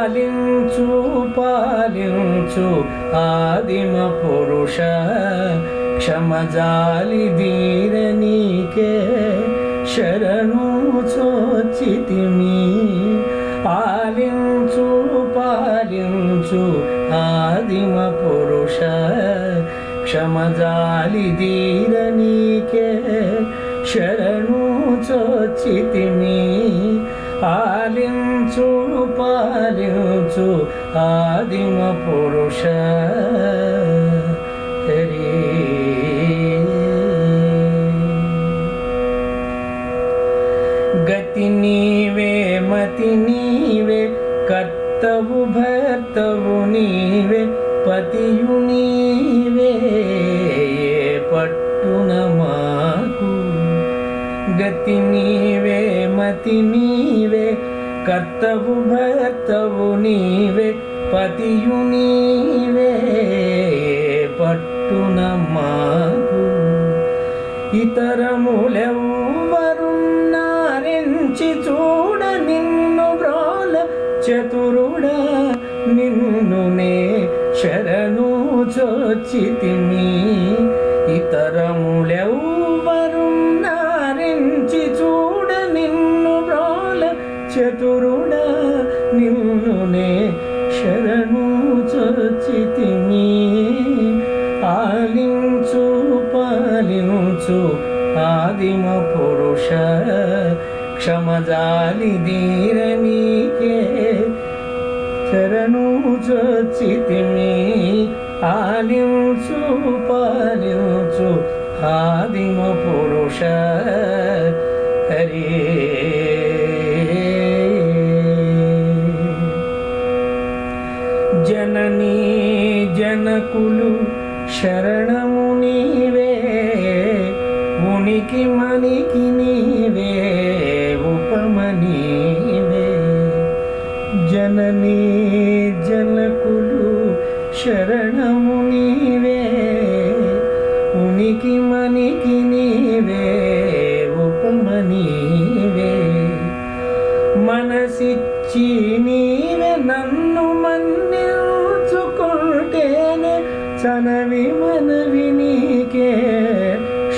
ఆలించు పాలించు ఆదిమ పురుష క్షమజాలి ధీర నీకే శరణు చోచితిమి ఆలించు పాలించు ఆదిమ పురుష క్షమజాలి ధీర నీకే శరణు చోచితిమి ఆలించు పాలించు ఆదిమ పురుష గతి నీవే మతి నీవే కర్తవు భర్తవు నీవే పతియు నీవే పట్టున మాకు గతి నీవే మతి నీవే కర్తవు భర్తవు నీవే పతియు నీవే పట్టున మాకు ఇతరములెవ్వరున్నారించి చూడ నిన్ను బ్రోల చతురుడా నిన్నునే శరణు చోచితిమి ఇతరములెవ్వరున్నారించి చూడ నిన్ను బ్రోల చతురుడా నిన్నునే శరణు చోచితిమి ఆలించు పాలించు ఆదిమ పురుష క్షమజాలి ధీర నీకే శరణు చోచితిమి ఆలించు పాలించు ఆదిమ పురుష హరి జననీ జనకులు శరణము నీవే ఉనికి మనికి నీవే ఉపమ నీవే జననీ జనకులు శరణము నీవే ఉనికి మనికి నీవే ఉపమ నీవే మనసిచ్చి నీవే నన్ను మన్నించుకుంటేనే చనవి మనవి నీకే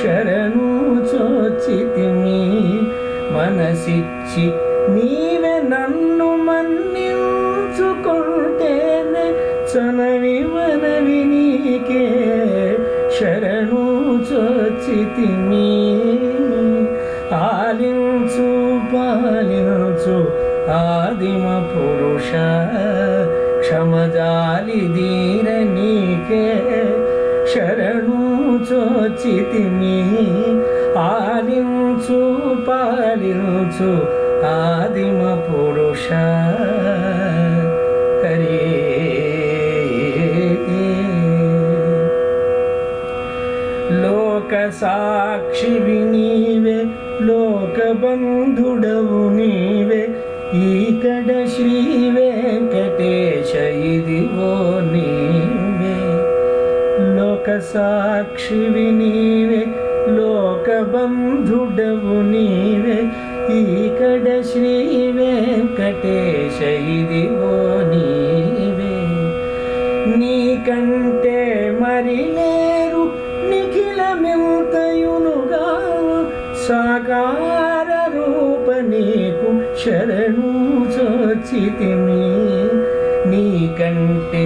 శరణు చోచితిమి మనసిచ్చి నీవే నన్ను మన్నించుకుంటేనే చనవి మనవి నీకే శరణు చోచితిమి ఆలించు పాలించు ఆదిమ పురుష క్షమజాలి ధీర నీకే శరణు చోచితిమి ఆలించు పాలించు ఆదిమ పురుష హరి లోక సాక్షివి నీవే లోక బంధుడవు నీవే ఈకడ శ్రీ వెంకటేశ ఇదివో నీవే లోక సాక్షివి నీవే లోక బంధుడవు నీవే ఈకడ శ్రీ వెంకటేశ ఇదివో నీవే నీకంటే మరి లేరు నిఖిలమింతయునుగా సాకార రూప నీకు శరణు చోచితిమి నీకంటే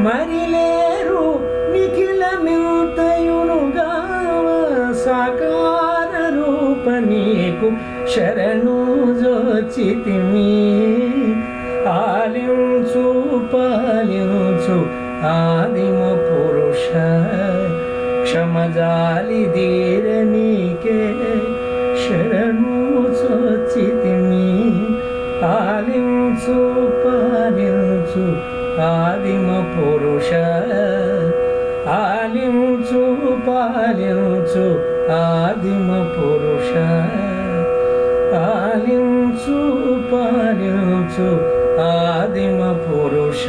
మరి లేరు నిఖిలమింతయునుగా సాకార రూప నీకు శరణు చోచితిమి ఆలించు పాలించు ఆదిమ పురుష క్షమజాలి ధీర నీకే శరణు చోచితిమి ఆలించు పాలించు ఆదిమ పురుష ఆలించు పాలించు ఆదిమ పురుష ఆలించు పాలించు ఆదిమ పురుష